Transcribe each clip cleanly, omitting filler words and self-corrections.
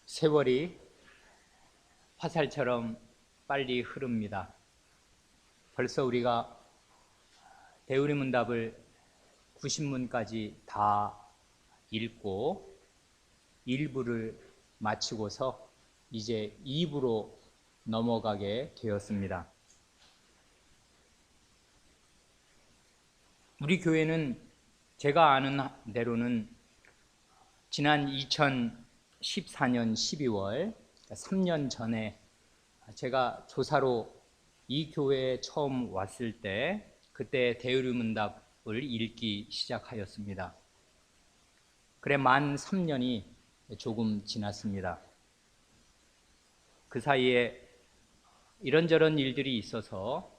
세월이 화살처럼 빨리 흐릅니다. 벌써 우리가 대우리문답을 90문까지 다 읽고 1부를 마치고서 이제 2부로 넘어가게 되었습니다. 우리 교회는 제가 아는 대로는 지난 2014년 12월 3년 전에 제가 조사로 이 교회에 처음 왔을 때 그때 대우리문답을 읽기 시작하였습니다. 그래 만 3년이 조금 지났습니다. 그 사이에 이런저런 일들이 있어서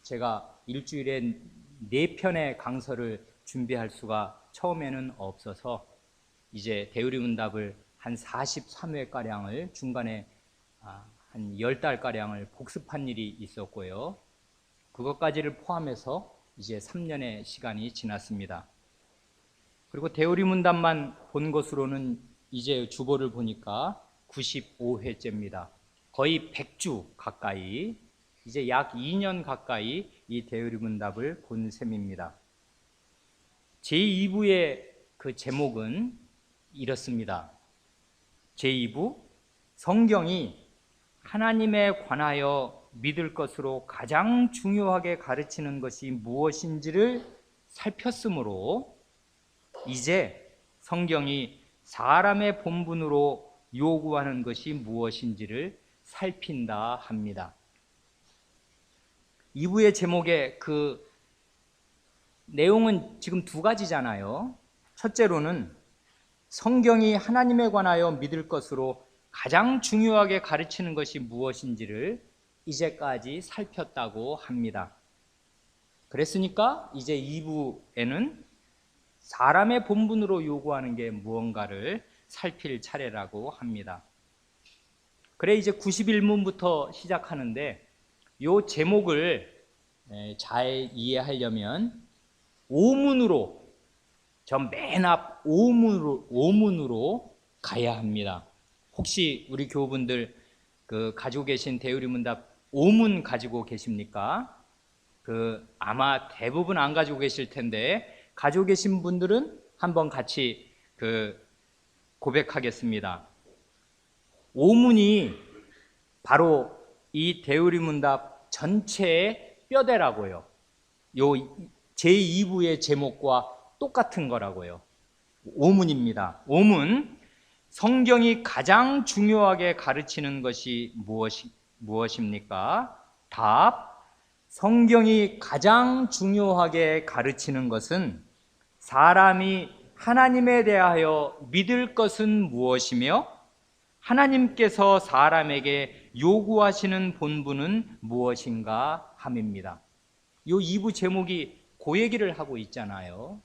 제가 일주일에 4편의 강서를 준비할 수가 처음에는 없어서 이제 대우리문답을 한 43회가량을 중간에 한 10달가량을 복습한 일이 있었고요. 그것까지를 포함해서 이제 3년의 시간이 지났습니다. 그리고 대우리문답만 본 것으로는 이제 주보를 보니까 95회째입니다. 거의 100주 가까이, 이제 약 2년 가까이 이 대우리문답을 본 셈입니다. 제2부의 그 제목은 이렇습니다. 제2부, 성경이 하나님에 관하여 믿을 것으로 가장 중요하게 가르치는 것이 무엇인지를 살폈으므로 이제 성경이 사람의 본분으로 요구하는 것이 무엇인지를 살핀다 합니다. 2부의 제목의 그 내용은 지금 두 가지잖아요. 첫째로는 성경이 하나님에 관하여 믿을 것으로 가장 중요하게 가르치는 것이 무엇인지를 이제까지 살폈다고 합니다. 그랬으니까 이제 2부에는 사람의 본분으로 요구하는 게 무언가를 살필 차례라고 합니다. 그래 이제 91문부터 시작하는데 이 제목을 잘 이해하려면 오문으로, 저 맨 앞 오문으로 가야 합니다. 혹시 우리 교우분들 가지고 계신 대우리문답 오문 가지고 계십니까? 아마 대부분 안 가지고 계실 텐데 가지고 계신 분들은 한번 같이 고백하겠습니다. 오문이 바로 이 대우리문답 전체의 뼈대라고요. 요 제2부의 제목과 똑같은 거라고요. 오문입니다. 오문, 성경이 가장 중요하게 가르치는 것이 무엇입니까? 답, 성경이 가장 중요하게 가르치는 것은 사람이 하나님에 대하여 믿을 것은 무엇이며 하나님께서 사람에게 요구하시는 본분은 무엇인가 함입니다. 이 2부 제목이 그 얘기를 하고 있잖아요.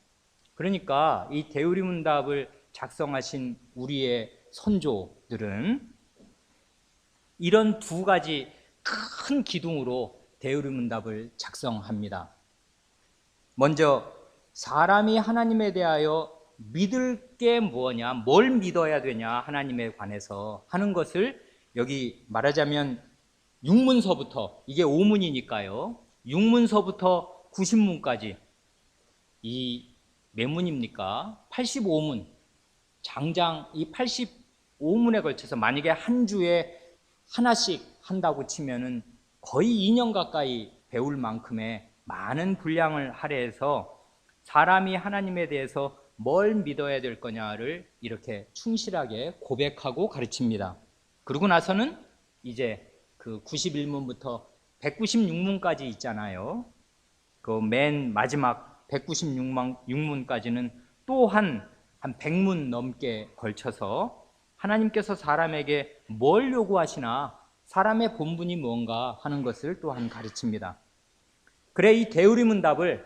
그러니까 이 대우리문답을 작성하신 우리의 선조들은 이런 두 가지 큰 기둥으로 대우리문답을 작성합니다. 먼저 사람이 하나님에 대하여 믿을 게 뭐냐, 뭘 믿어야 되냐 하나님에 관해서 하는 것을 여기 말하자면 6문서부터, 이게 5문이니까요 6문서부터 90문까지 이 몇 문입니까? 85문, 장장 이 85문에 걸쳐서 만약에 한 주에 하나씩 한다고 치면은 거의 2년 가까이 배울 만큼의 많은 분량을 할애해서 사람이 하나님에 대해서 뭘 믿어야 될 거냐를 이렇게 충실하게 고백하고 가르칩니다. 그러고 나서는 이제 91문부터 196문까지 있잖아요. 맨 마지막 196문까지는 또 한 100문 넘게 걸쳐서 하나님께서 사람에게 뭘 요구하시나, 사람의 본분이 뭔가 하는 것을 또한 가르칩니다. 그래 이 대우리문답을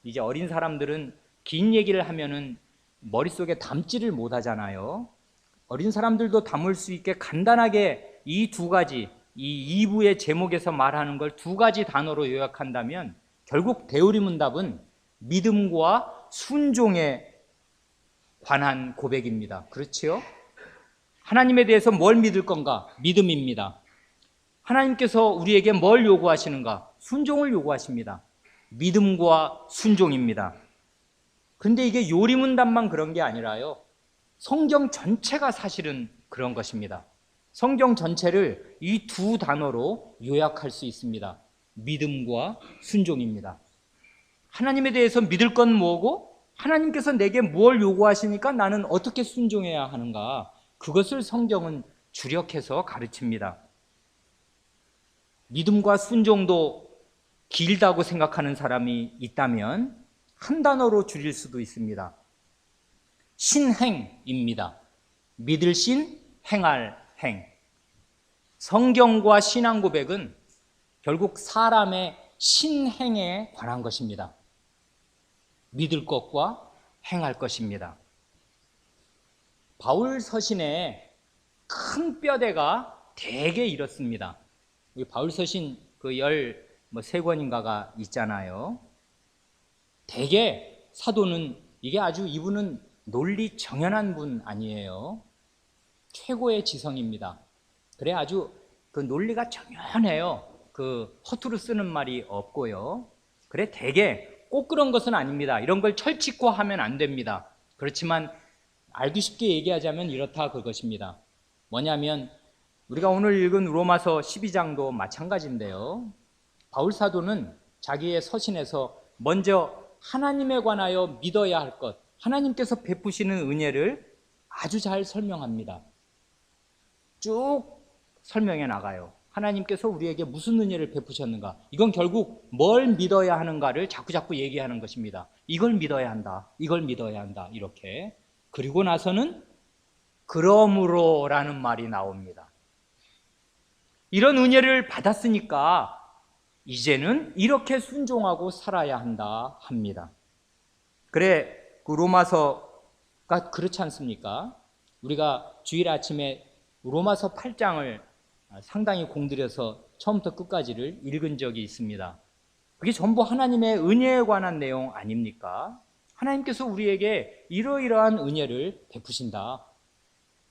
이제 어린 사람들은 긴 얘기를 하면은 머릿속에 담지를 못하잖아요. 어린 사람들도 담을 수 있게 간단하게 이 두 가지, 이 2부의 제목에서 말하는 걸 두 가지 단어로 요약한다면 결국 대우리문답은 믿음과 순종에 관한 고백입니다. 그렇지요? 하나님에 대해서 뭘 믿을 건가? 믿음입니다. 하나님께서 우리에게 뭘 요구하시는가? 순종을 요구하십니다. 믿음과 순종입니다. 그런데 이게 요리문답만 그런 게 아니라요, 성경 전체가 사실은 그런 것입니다. 성경 전체를 이 두 단어로 요약할 수 있습니다. 믿음과 순종입니다. 하나님에 대해서 믿을 건 뭐고, 하나님께서 내게 뭘 요구하시니까 나는 어떻게 순종해야 하는가, 그것을 성경은 주력해서 가르칩니다. 믿음과 순종도 길다고 생각하는 사람이 있다면 한 단어로 줄일 수도 있습니다. 신행입니다. 믿을 신, 행할 행. 성경과 신앙 고백은 결국 사람의 신행에 관한 것입니다. 믿을 것과 행할 것입니다. 바울 서신에 큰 뼈대가 되게 이렇습니다. 바울 서신 그 13권인가가 있잖아요. 대개 사도는 이게 아주, 이분은 논리 정연한 분 아니에요. 최고의 지성입니다. 그래 아주 그 논리가 정연해요. 그 허투루 쓰는 말이 없고요. 그래 대개 꼭 그런 것은 아닙니다. 이런 걸 철칙화하면 안 됩니다. 그렇지만 알기 쉽게 얘기하자면 이렇다 그것입니다. 뭐냐면 우리가 오늘 읽은 로마서 12장도 마찬가지인데요. 바울 사도는 자기의 서신에서 먼저 하나님에 관하여 믿어야 할 것, 하나님께서 베푸시는 은혜를 아주 잘 설명합니다. 쭉 설명해 나가요. 하나님께서 우리에게 무슨 은혜를 베푸셨는가, 이건 결국 뭘 믿어야 하는가를 자꾸자꾸 얘기하는 것입니다. 이걸 믿어야 한다, 이걸 믿어야 한다, 이렇게. 그리고 나서는 그러므로 라는 말이 나옵니다. 이런 은혜를 받았으니까 이제는 이렇게 순종하고 살아야 한다 합니다. 그래, 그 로마서가 그렇지 않습니까? 우리가 주일 아침에 로마서 8장을 상당히 공들여서 처음부터 끝까지를 읽은 적이 있습니다. 그게 전부 하나님의 은혜에 관한 내용 아닙니까? 하나님께서 우리에게 이러이러한 은혜를 베푸신다.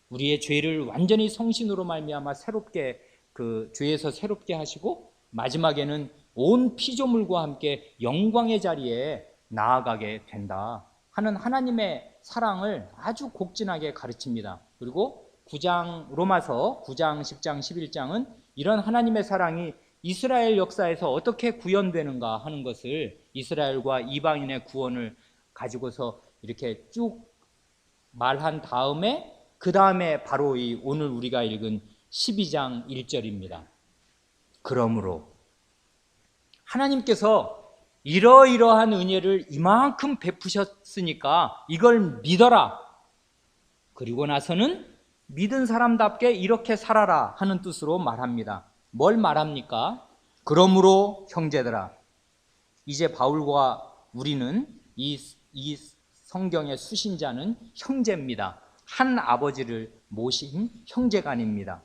우리의 죄를 완전히 성신으로 말미암아 새롭게, 그 죄에서 새롭게 하시고 마지막에는 온 피조물과 함께 영광의 자리에 나아가게 된다 하는 하나님의 사랑을 아주 곡진하게 가르칩니다. 그리고 로마서 9장, 10장, 11장은 이런 하나님의 사랑이 이스라엘 역사에서 어떻게 구현되는가 하는 것을, 이스라엘과 이방인의 구원을 가지고서 이렇게 쭉 말한 다음에, 그 다음에 바로 이 오늘 우리가 읽은 12장 1절입니다. 그러므로 하나님께서 이러이러한 은혜를 이만큼 베푸셨으니까 이걸 믿어라. 그리고 나서는 믿은 사람답게 이렇게 살아라 하는 뜻으로 말합니다. 뭘 말합니까? 그러므로 형제들아, 이제 바울과 우리는 이 성경의 수신자는 형제입니다. 한 아버지를 모신 형제간입니다.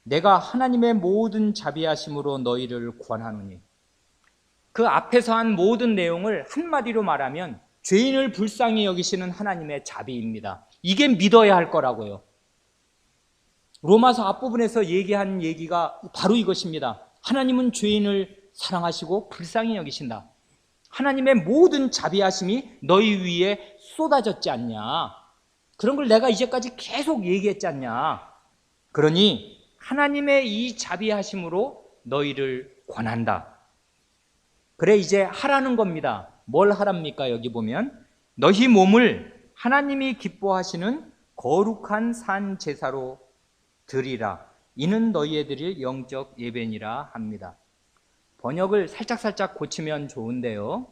내가 하나님의 모든 자비하심으로 너희를 권하노니, 그 앞에서 한 모든 내용을 한마디로 말하면 죄인을 불쌍히 여기시는 하나님의 자비입니다. 이게 믿어야 할 거라고요. 로마서 앞부분에서 얘기한 얘기가 바로 이것입니다. 하나님은 죄인을 사랑하시고 불쌍히 여기신다. 하나님의 모든 자비하심이 너희 위에 쏟아졌지 않냐. 그런 걸 내가 이제까지 계속 얘기했지 않냐. 그러니 하나님의 이 자비하심으로 너희를 권한다. 그래, 이제 하라는 겁니다. 뭘 하랍니까? 여기 보면 너희 몸을 하나님이 기뻐하시는 거룩한 산 제사로 드리라. 이는 너희에 드릴 영적 예배니라 합니다. 번역을 살짝 고치면 좋은데요.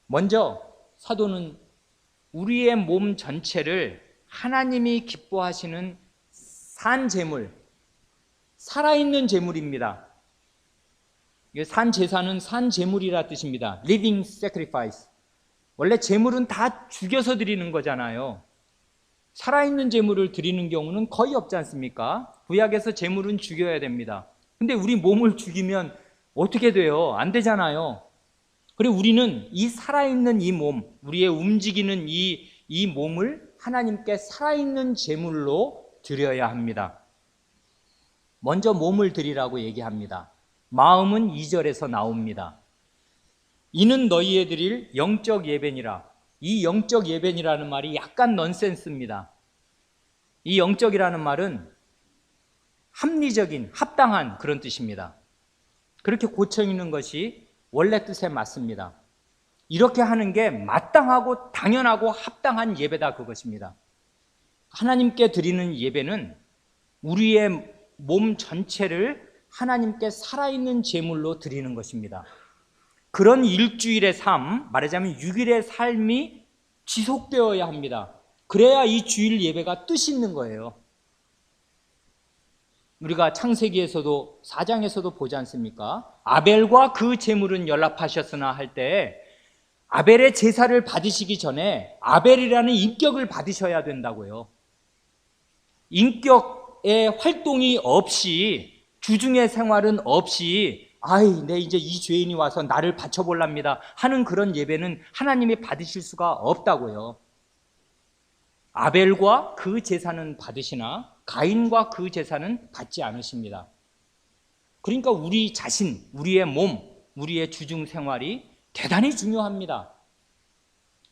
먼저 사도는 우리의 몸 전체를 하나님이 기뻐하시는 산 제물, 살아있는 제물입니다. 산 제사는 산 제물이라 뜻입니다. Living sacrifice. 원래 제물은 다 죽여서 드리는 거잖아요. 살아있는 제물을 드리는 경우는 거의 없지 않습니까? 구약에서 제물은 죽여야 됩니다. 근데 우리 몸을 죽이면 어떻게 돼요? 안 되잖아요. 그리고 우리는 이 살아있는 이 몸, 우리의 움직이는 이 몸을 하나님께 살아있는 제물로 드려야 합니다. 먼저 몸을 드리라고 얘기합니다. 마음은 2절에서 나옵니다. 이는 너희에 드릴 영적 예배니라. 이 영적 예배니라는 말이 약간 넌센스입니다. 이 영적이라는 말은 합리적인, 합당한 그런 뜻입니다. 그렇게 고쳐 읽는 것이 원래 뜻에 맞습니다. 이렇게 하는 게 마땅하고 당연하고 합당한 예배다, 그것입니다. 하나님께 드리는 예배는 우리의 몸 전체를 하나님께 살아있는 제물로 드리는 것입니다. 그런 일주일의 삶, 말하자면 6일의 삶이 지속되어야 합니다. 그래야 이 주일 예배가 뜻이 있는 거예요. 우리가 창세기에서도 4장에서도 보지 않습니까? 아벨과 그 제물은 연락하셨으나 할 때 아벨의 제사를 받으시기 전에 아벨이라는 인격을 받으셔야 된다고요. 인격의 활동이 없이, 주중의 생활은 없이 내 이제 이 죄인이 와서 나를 바쳐볼랍니다 하는 그런 예배는 하나님이 받으실 수가 없다고요. 아벨과 그 제사는 받으시나 가인과 그 제사는 받지 않으십니다. 그러니까 우리 자신, 우리의 몸, 우리의 주중 생활이 대단히 중요합니다.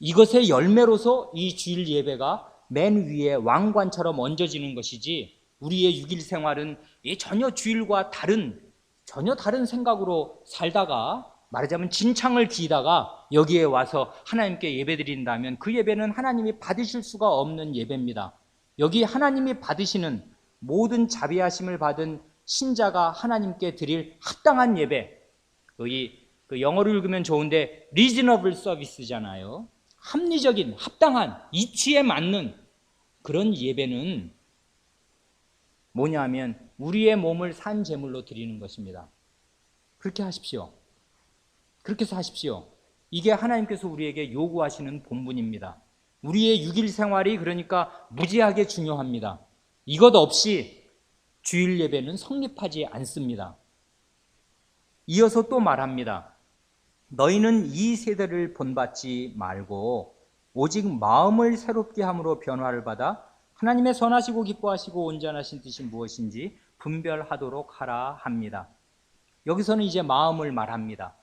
이것의 열매로서 이 주일 예배가 맨 위에 왕관처럼 얹어지는 것이지, 우리의 6일 생활은 전혀 주일과 전혀 다른 생각으로 살다가, 말하자면 진창을 기다가 여기에 와서 하나님께 예배드린다면 그 예배는 하나님이 받으실 수가 없는 예배입니다. 여기 하나님이 받으시는 모든 자비하심을 받은 신자가 하나님께 드릴 합당한 예배, 그 영어로 읽으면 좋은데 reasonable service잖아요. 합리적인, 합당한, 이치에 맞는 그런 예배는 뭐냐 하면 우리의 몸을 산 제물로 드리는 것입니다. 그렇게 하십시오. 그렇게 해서 하십시오. 이게 하나님께서 우리에게 요구하시는 본분입니다. 우리의 6일 생활이 그러니까 무지하게 중요합니다. 이것 없이 주일 예배는 성립하지 않습니다. 이어서 또 말합니다. 너희는 이 세대를 본받지 말고 오직 마음을 새롭게 함으로 변화를 받아 하나님의 선하시고 기뻐하시고 온전하신 뜻이 무엇인지 분별하도록 하라 합니다. 여기서는 이제 마음을 말합니다.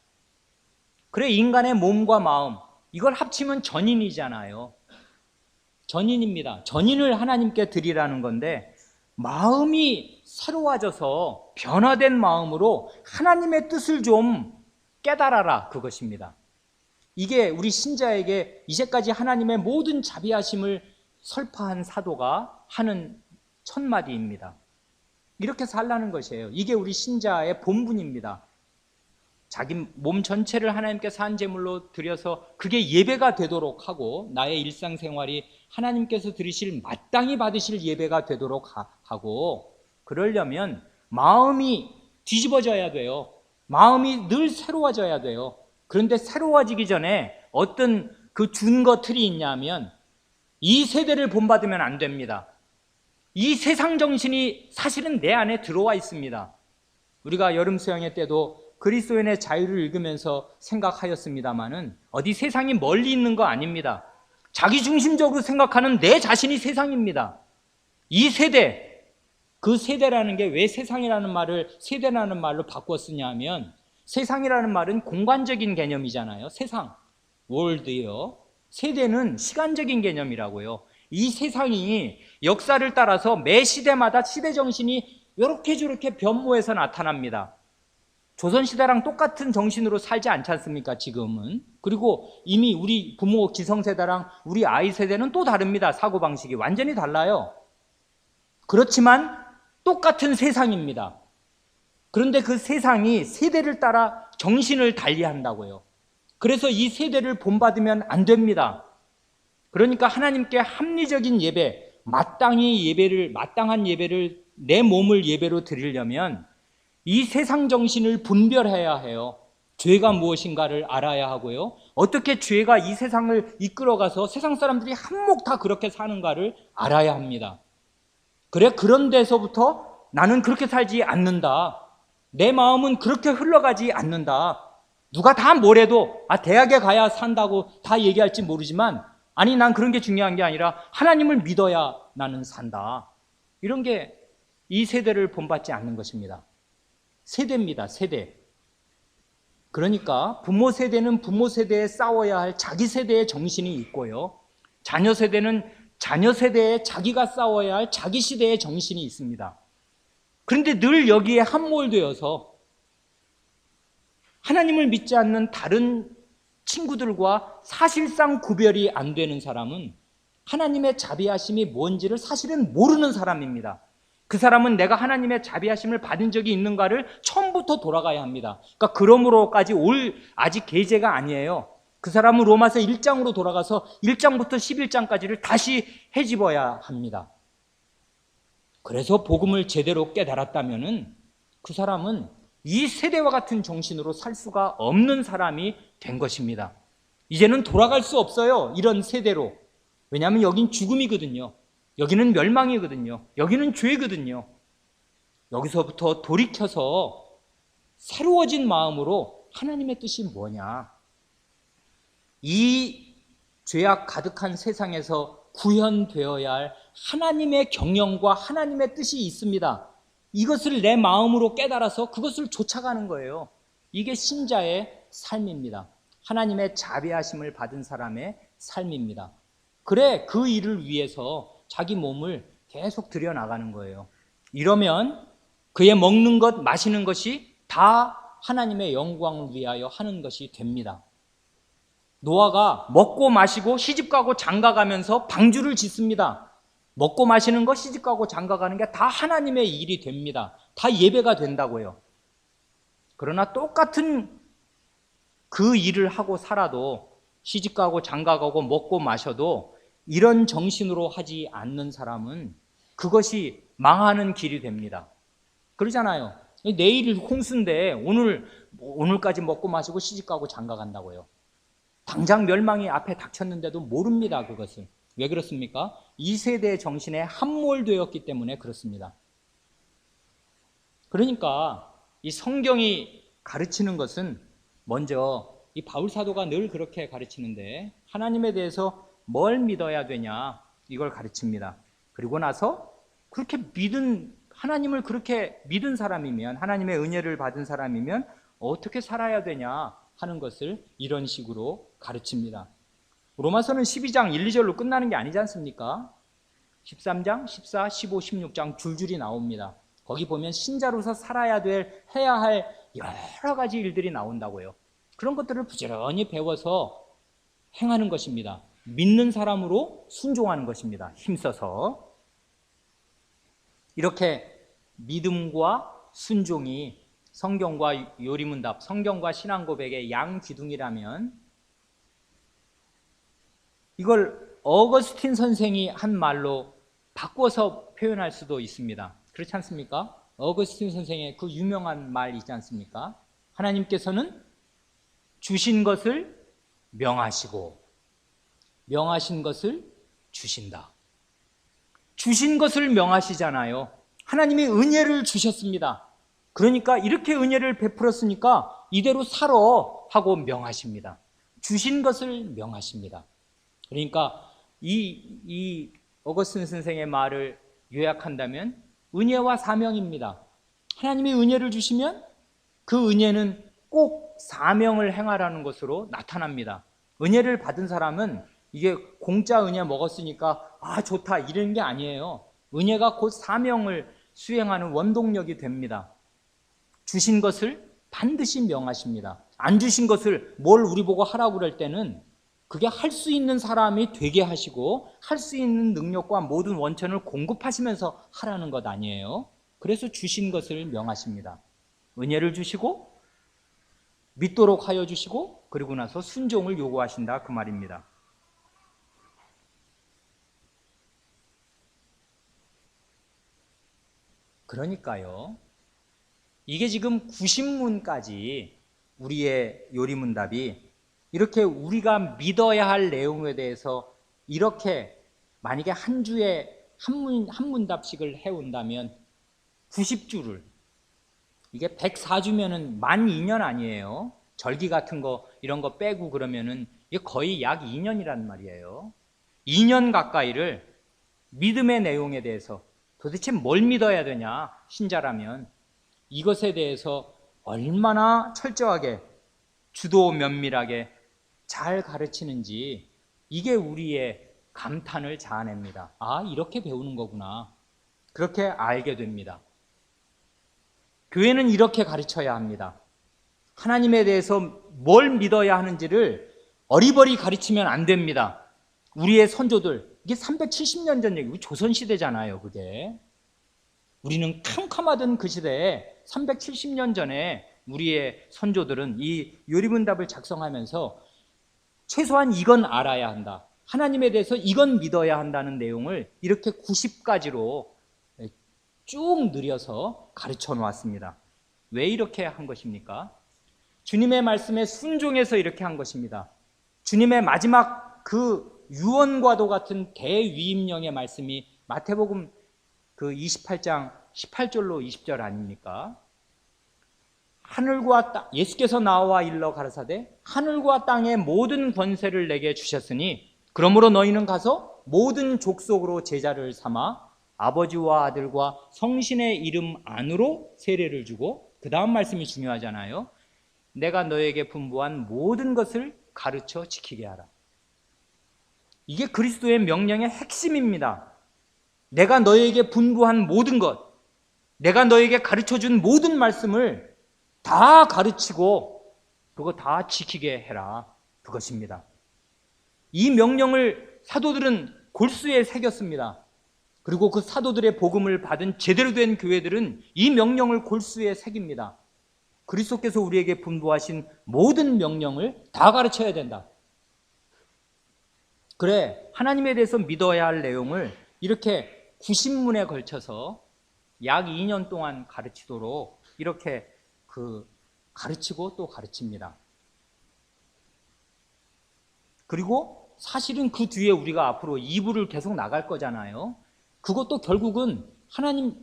그래, 인간의 몸과 마음, 이걸 합치면 전인이잖아요. 전인입니다. 전인을 하나님께 드리라는 건데, 마음이 새로워져서 변화된 마음으로 하나님의 뜻을 좀 깨달아라, 그것입니다. 이게 우리 신자에게 이제까지 하나님의 모든 자비하심을 설파한 사도가 하는 첫마디입니다. 이렇게 살라는 것이에요. 이게 우리 신자의 본분입니다. 자기 몸 전체를 하나님께 산 제물로 드려서 그게 예배가 되도록 하고, 나의 일상생활이 하나님께서 드리실 마땅히 받으실 예배가 되도록 하고, 그러려면 마음이 뒤집어져야 돼요. 마음이 늘 새로워져야 돼요. 그런데 새로워지기 전에 어떤 그 준거 틀이 있냐면, 이 세대를 본받으면 안 됩니다. 이 세상 정신이 사실은 내 안에 들어와 있습니다. 우리가 여름 수양회 때도 그리스도인의 자유를 읽으면서 생각하였습니다마는 어디 세상이 멀리 있는 거 아닙니다. 자기 중심적으로 생각하는 내 자신이 세상입니다. 이 세대, 그 세대라는 게 왜 세상이라는 말을 세대라는 말로 바꿔 쓰냐 하면, 세상이라는 말은 공간적인 개념이잖아요. 세상, 월드요. 세대는 시간적인 개념이라고요. 이 세상이 역사를 따라서 매 시대마다 시대 정신이 이렇게 저렇게 변모해서 나타납니다. 조선시대랑 똑같은 정신으로 살지 않지 않습니까, 지금은? 그리고 이미 우리 부모 기성세대랑 우리 아이 세대는 또 다릅니다. 사고방식이 완전히 달라요. 그렇지만 똑같은 세상입니다. 그런데 그 세상이 세대를 따라 정신을 달리한다고요. 그래서 이 세대를 본받으면 안 됩니다. 그러니까 하나님께 합리적인 예배, 마땅한 예배를, 내 몸을 예배로 드리려면 이 세상 정신을 분별해야 해요. 죄가 무엇인가를 알아야 하고요. 어떻게 죄가 이 세상을 이끌어가서 세상 사람들이 한몫 다 그렇게 사는가를 알아야 합니다. 그래, 그런 데서부터 나는 그렇게 살지 않는다. 내 마음은 그렇게 흘러가지 않는다. 누가 다 뭐래도 대학에 가야 산다고 다 얘기할지 모르지만, 아니, 난 그런 게 중요한 게 아니라 하나님을 믿어야 나는 산다. 이런 게 이 세대를 본받지 않는 것입니다. 세대입니다. 세대. 그러니까 부모 세대는 부모 세대에 싸워야 할 자기 세대의 정신이 있고요. 자녀 세대는 자녀 세대에 자기가 싸워야 할 자기 시대의 정신이 있습니다. 그런데 늘 여기에 함몰되어서 하나님을 믿지 않는 다른 친구들과 사실상 구별이 안 되는 사람은 하나님의 자비하심이 뭔지를 사실은 모르는 사람입니다. 그 사람은 내가 하나님의 자비하심을 받은 적이 있는가를 처음부터 돌아가야 합니다. 그러니까 그러므로까지 올 아직 계제가 아니에요. 그 사람은 로마서 1장으로 돌아가서 1장부터 11장까지를 다시 헤집어야 합니다. 그래서 복음을 제대로 깨달았다면은 그 사람은 이 세대와 같은 정신으로 살 수가 없는 사람이 된 것입니다. 이제는 돌아갈 수 없어요. 이런 세대로. 왜냐하면 여긴 죽음이거든요. 여기는 멸망이거든요. 여기는 죄거든요. 여기서부터 돌이켜서 새로워진 마음으로 하나님의 뜻이 뭐냐? 이 죄악 가득한 세상에서 구현되어야 할 하나님의 경영과 하나님의 뜻이 있습니다. 이것을 내 마음으로 깨달아서 그것을 쫓아가는 거예요. 이게 신자의 삶입니다. 하나님의 자비하심을 받은 사람의 삶입니다. 그래, 그 일을 위해서 자기 몸을 계속 들여나가는 거예요. 이러면 그의 먹는 것, 마시는 것이 다 하나님의 영광을 위하여 하는 것이 됩니다. 노아가 먹고 마시고 시집가고 장가가면서 방주를 짓습니다. 먹고 마시는 거, 시집가고 장가가는 게 다 하나님의 일이 됩니다. 다 예배가 된다고요. 그러나 똑같은 그 일을 하고 살아도 시집가고 장가가고 먹고 마셔도 이런 정신으로 하지 않는 사람은 그것이 망하는 길이 됩니다. 그러잖아요. 내일 홍수인데 오늘까지 먹고 마시고 시집가고 장가간다고요. 당장 멸망이 앞에 닥쳤는데도 모릅니다. 그것을. 왜 그렇습니까? 이 세대의 정신에 함몰되었기 때문에 그렇습니다. 그러니까 이 성경이 가르치는 것은 먼저 이 바울 사도가 늘 그렇게 가르치는데 하나님에 대해서 뭘 믿어야 되냐 이걸 가르칩니다. 그리고 나서 그렇게 하나님을 그렇게 믿은 사람이면, 하나님의 은혜를 받은 사람이면 어떻게 살아야 되냐 하는 것을 이런 식으로 가르칩니다. 로마서는 12장 1, 2절로 끝나는 게 아니지 않습니까? 13장, 14, 15, 16장 줄줄이 나옵니다. 거기 보면 신자로서 해야 할 여러 가지 일들이 나온다고요. 그런 것들을 부지런히 배워서 행하는 것입니다. 믿는 사람으로 순종하는 것입니다. 힘써서. 이렇게 믿음과 순종이 성경과 요리문답, 성경과 신앙고백의 양기둥이라면 이걸 어거스틴 선생이 한 말로 바꿔서 표현할 수도 있습니다. 그렇지 않습니까? 어거스틴 선생의 그 유명한 말 있지 않습니까? 하나님께서는 주신 것을 명하시고 명하신 것을 주신다. 주신 것을 명하시잖아요. 하나님이 은혜를 주셨습니다. 그러니까 이렇게 은혜를 베풀었으니까 이대로 살아 하고 명하십니다. 주신 것을 명하십니다. 그러니까 이 어거스틴 선생의 말을 요약한다면 은혜와 사명입니다. 하나님이 은혜를 주시면 그 은혜는 꼭 사명을 행하라는 것으로 나타납니다. 은혜를 받은 사람은 이게 공짜 은혜 먹었으니까 좋다 이런 게 아니에요. 은혜가 곧 사명을 수행하는 원동력이 됩니다. 주신 것을 반드시 명하십니다. 안 주신 것을 뭘 우리 보고 하라고 그럴 때는 그게 할 수 있는 사람이 되게 하시고 할 수 있는 능력과 모든 원천을 공급하시면서 하라는 것 아니에요. 그래서 주신 것을 명하십니다. 은혜를 주시고 믿도록 하여 주시고 그리고 나서 순종을 요구하신다 그 말입니다. 그러니까요. 이게 지금 90문까지 우리의 요리문답이 이렇게 우리가 믿어야 할 내용에 대해서 이렇게 만약에 한 주에 한 문답씩을 해온다면 90주를 이게 104주면은 만 2년 아니에요. 절기 같은 거 이런 거 빼고 그러면은 이게 거의 약 2년이란 말이에요. 2년 가까이를 믿음의 내용에 대해서 도대체 뭘 믿어야 되냐, 신자라면. 이것에 대해서 얼마나 철저하게, 주도 면밀하게 잘 가르치는지, 이게 우리의 감탄을 자아냅니다. 아, 이렇게 배우는 거구나. 그렇게 알게 됩니다. 교회는 이렇게 가르쳐야 합니다. 하나님에 대해서 뭘 믿어야 하는지를 어리버리 가르치면 안 됩니다. 우리의 선조들, 이게 370년 전 얘기고 조선시대잖아요, 그게. 우리는 캄캄하던 그 시대에 370년 전에 우리의 선조들은 이 요리문답을 작성하면서 최소한 이건 알아야 한다, 하나님에 대해서 이건 믿어야 한다는 내용을 이렇게 90가지로 쭉 늘여서 가르쳐 놓았습니다. 왜 이렇게 한 것입니까? 주님의 말씀에 순종해서 이렇게 한 것입니다. 주님의 마지막 그 유언과도 같은 대위임령의 말씀이 마태복음 그 28장 18절로 20절 아닙니까? 하늘과 땅, 예수께서 나와 일러 가라사대 하늘과 땅의 모든 권세를 내게 주셨으니 그러므로 너희는 가서 모든 족속으로 제자를 삼아 아버지와 아들과 성신의 이름 안으로 세례를 주고, 그 다음 말씀이 중요하잖아요. 내가 너에게 분부한 모든 것을 가르쳐 지키게 하라. 이게 그리스도의 명령의 핵심입니다. 내가 너에게 분부한 모든 것, 내가 너에게 가르쳐준 모든 말씀을 다 가르치고 그거 다 지키게 해라, 그것입니다. 이 명령을 사도들은 골수에 새겼습니다. 그리고 그 사도들의 복음을 받은 제대로 된 교회들은 이 명령을 골수에 새깁니다. 그리스도께서 우리에게 분부하신 모든 명령을 다 가르쳐야 된다. 그래, 하나님에 대해서 믿어야 할 내용을 이렇게 90문에 걸쳐서 약 2년 동안 가르치도록 이렇게 가르치고 또 가르칩니다. 그리고 사실은 그 뒤에 우리가 앞으로 2부를 계속 나갈 거잖아요. 그것도 결국은 하나님,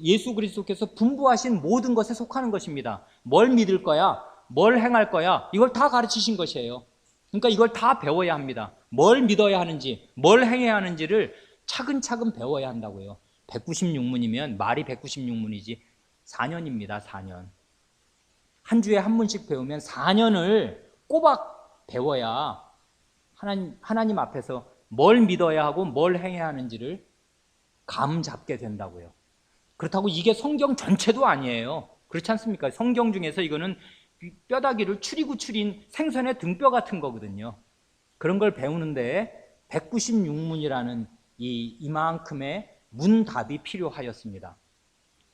예수 그리스도께서 분부하신 모든 것에 속하는 것입니다. 뭘 믿을 거야, 뭘 행할 거야, 이걸 다 가르치신 것이에요. 그러니까 이걸 다 배워야 합니다. 뭘 믿어야 하는지, 뭘 행해야 하는지를 차근차근 배워야 한다고요. 196문이면 말이 196문이지 4년입니다. 4년. 한 주에 한 문씩 배우면 4년을 꼬박 배워야 하나님 앞에서 뭘 믿어야 하고 뭘 행해야 하는지를 감 잡게 된다고요. 그렇다고 이게 성경 전체도 아니에요. 그렇지 않습니까? 성경 중에서 이거는 뼈다귀를 추리고 추린 생선의 등뼈 같은 거거든요. 그런 걸 배우는데 196문이라는 이만큼의 문답이 필요하였습니다.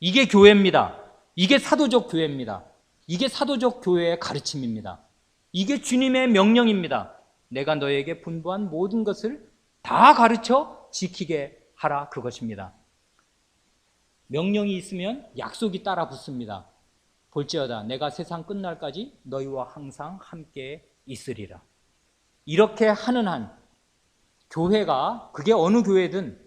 이게 교회입니다. 이게 사도적 교회입니다. 이게 사도적 교회의 가르침입니다. 이게 주님의 명령입니다. 내가 너에게 분부한 모든 것을 다 가르쳐 지키게 하라, 그것입니다. 명령이 있으면 약속이 따라 붙습니다. 볼지어다 내가 세상 끝날까지 너희와 항상 함께 있으리라. 이렇게 하는 한 교회가, 그게 어느 교회든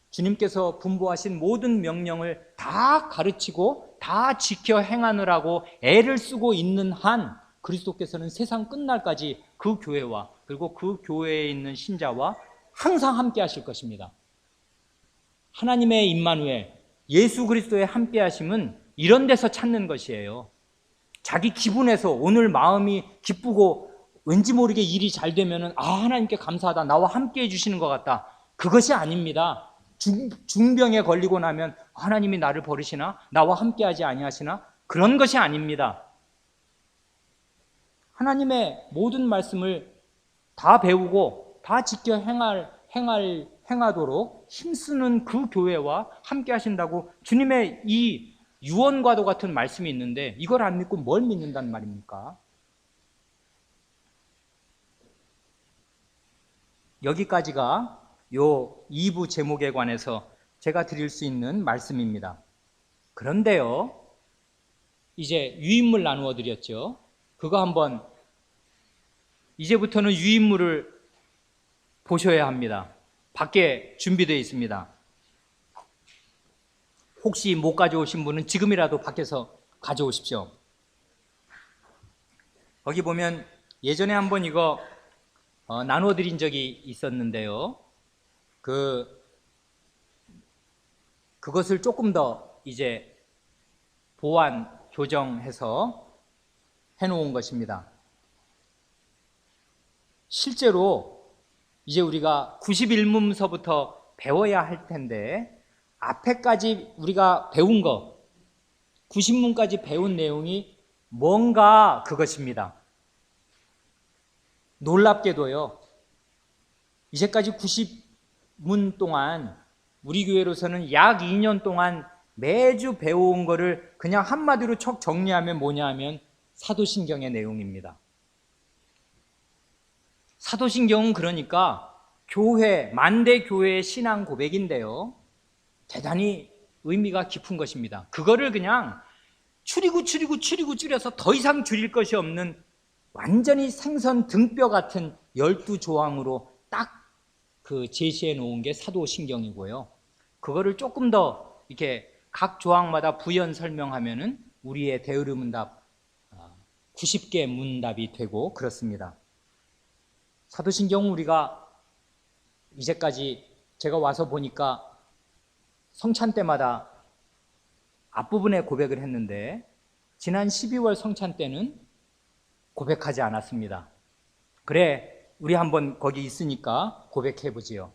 주님께서 분부하신 모든 명령을 다 가르치고 다 지켜 행하느라고 애를 쓰고 있는 한 그리스도께서는 세상 끝날까지 그 교회와 그리고 그 교회에 있는 신자와 항상 함께 하실 것입니다. 하나님의 임마누엘, 예수 그리스도의 함께 하심은 이런 데서 찾는 것이에요. 자기 기분에서 오늘 마음이 기쁘고 왠지 모르게 일이 잘 되면은 하나님께 감사하다, 나와 함께 해주시는 것 같다, 그것이 아닙니다. 중병에 걸리고 나면 하나님이 나를 버리시나, 나와 함께하지 아니하시나, 그런 것이 아닙니다. 하나님의 모든 말씀을 다 배우고 다 지켜 행하도록 힘쓰는 그 교회와 함께 하신다고 주님의 이 유언과도 같은 말씀이 있는데, 이걸 안 믿고 뭘 믿는단 말입니까? 여기까지가 요 2부 제목에 관해서 제가 드릴 수 있는 말씀입니다. 그런데요, 이제 유인물 나누어 드렸죠. 그거 한번, 이제부터는 유인물을 보셔야 합니다. 밖에 준비되어 있습니다. 혹시 못 가져오신 분은 지금이라도 밖에서 가져오십시오. 거기 보면 예전에 한번 이거 나누어 드린 적이 있었는데요. 그것을 조금 더 이제 보완, 교정해서 해놓은 것입니다. 실제로 이제 우리가 91문서부터 배워야 할 텐데 앞에까지 우리가 배운 거 90문까지 배운 내용이 뭔가 그것입니다. 놀랍게도요, 이제까지 90문 동안 우리 교회로서는 약 2년 동안 매주 배워온 거를 그냥 한마디로 척 정리하면 뭐냐 하면 사도신경의 내용입니다. 사도신경은 그러니까 교회, 만대 교회의 신앙 고백인데요, 대단히 의미가 깊은 것입니다. 그거를 그냥 줄여서 더 이상 줄일 것이 없는 완전히 생선 등뼈 같은 12조항으로 딱 그 제시해 놓은 게 사도신경이고요. 그거를 조금 더 이렇게 각 조항마다 부연 설명하면은 우리의 대의문답 90개 문답이 되고 그렇습니다. 사도신경은 우리가 이제까지 제가 와서 보니까 성찬 때마다 앞부분에 고백을 했는데 지난 12월 성찬 때는 고백하지 않았습니다. 그래, 우리 한번 거기 있으니까 고백해보지요.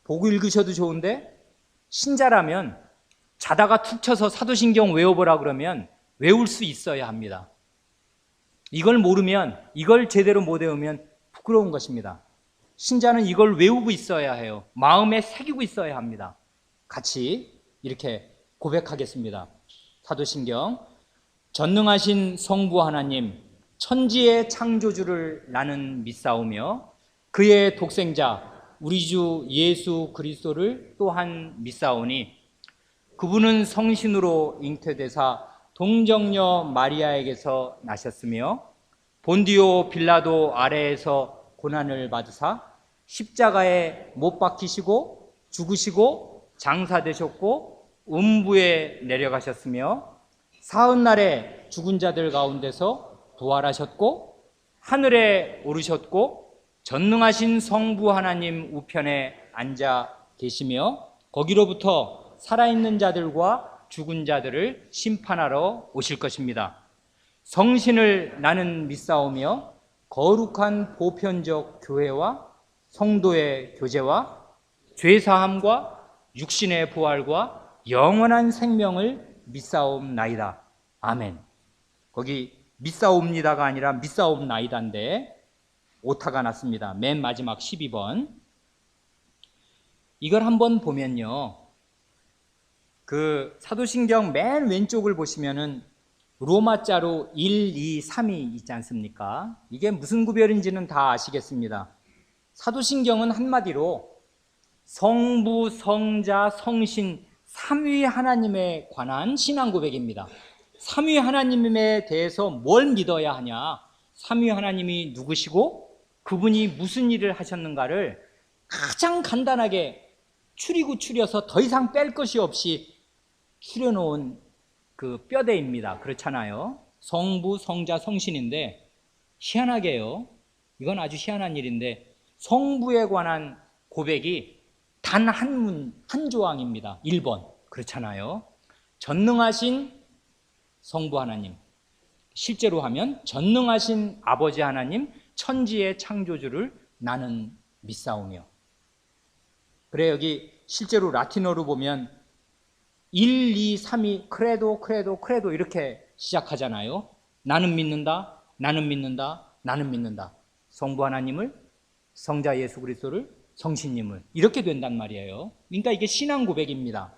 보고 읽으셔도 좋은데 신자라면 자다가 툭 쳐서 사도신경 외워보라 그러면 외울 수 있어야 합니다. 이걸 모르면, 이걸 제대로 못 외우면 부끄러운 것입니다. 신자는 이걸 외우고 있어야 해요. 마음에 새기고 있어야 합니다. 같이 이렇게 고백하겠습니다. 사도신경. 전능하신 성부 하나님, 천지의 창조주를 나는 믿사오며 그의 독생자 우리 주 예수 그리스도를 또한 믿사오니 그분은 성신으로 잉태되사 동정녀 마리아에게서 나셨으며 본디오 빌라도 아래에서 고난을 받으사 십자가에 못 박히시고 죽으시고 장사되셨고 음부에 내려가셨으며 사흘날에 죽은 자들 가운데서 부활하셨고 하늘에 오르셨고 전능하신 성부 하나님 우편에 앉아 계시며 거기로부터 살아있는 자들과 죽은 자들을 심판하러 오실 것입니다. 성신을 나는 믿사오며 거룩한 보편적 교회와 성도의 교제와 죄사함과 육신의 부활과 영원한 생명을 믿사옵나이다. 아멘. 거기 믿사옵니다가 아니라 믿사옵나이다인데 오타가 났습니다. 맨 마지막 12번. 이걸 한번 보면요, 그 사도신경 맨 왼쪽을 보시면은 로마자로 1, 2, 3이 있지 않습니까? 이게 무슨 구별인지는 다 아시겠습니다. 사도신경은 한마디로 성부, 성자, 성신 삼위 하나님에 관한 신앙 고백입니다. 삼위 하나님에 대해서 뭘 믿어야 하냐, 삼위 하나님이 누구시고 그분이 무슨 일을 하셨는가를 가장 간단하게 추려서 더 이상 뺄 것이 없이 추려놓은 그 뼈대입니다. 그렇잖아요. 성부, 성자, 성신인데 희한하게요, 이건 아주 희한한 일인데 성부에 관한 고백이 단 한 조항입니다. 1번. 그렇잖아요. 전능하신 성부 하나님, 실제로 하면 전능하신 아버지 하나님, 천지의 창조주를 나는 믿사오며. 그래, 여기 실제로 라틴어로 보면 1, 2, 3이 크레도 이렇게 시작하잖아요. 나는 믿는다, 나는 믿는다, 나는 믿는다. 성부 하나님을, 성자 예수 그리스도를, 성신님을, 이렇게 된단 말이에요. 그러니까 이게 신앙 고백입니다.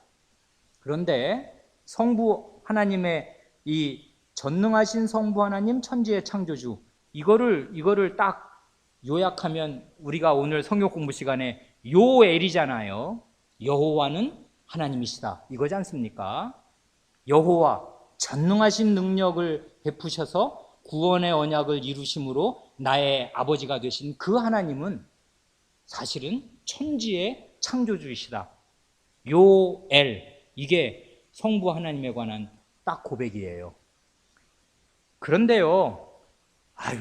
그런데 성부 하나님의 이 전능하신 성부 하나님, 천지의 창조주, 이거를 딱 요약하면 우리가 오늘 성경 공부 시간에 요엘이잖아요. 여호와는 하나님이시다, 이거지 않습니까? 여호와, 전능하신 능력을 베푸셔서 구원의 언약을 이루심으로 나의 아버지가 되신 그 하나님은 사실은 천지의 창조주이시다. 요엘, 이게 성부 하나님에 관한 딱 고백이에요. 그런데요,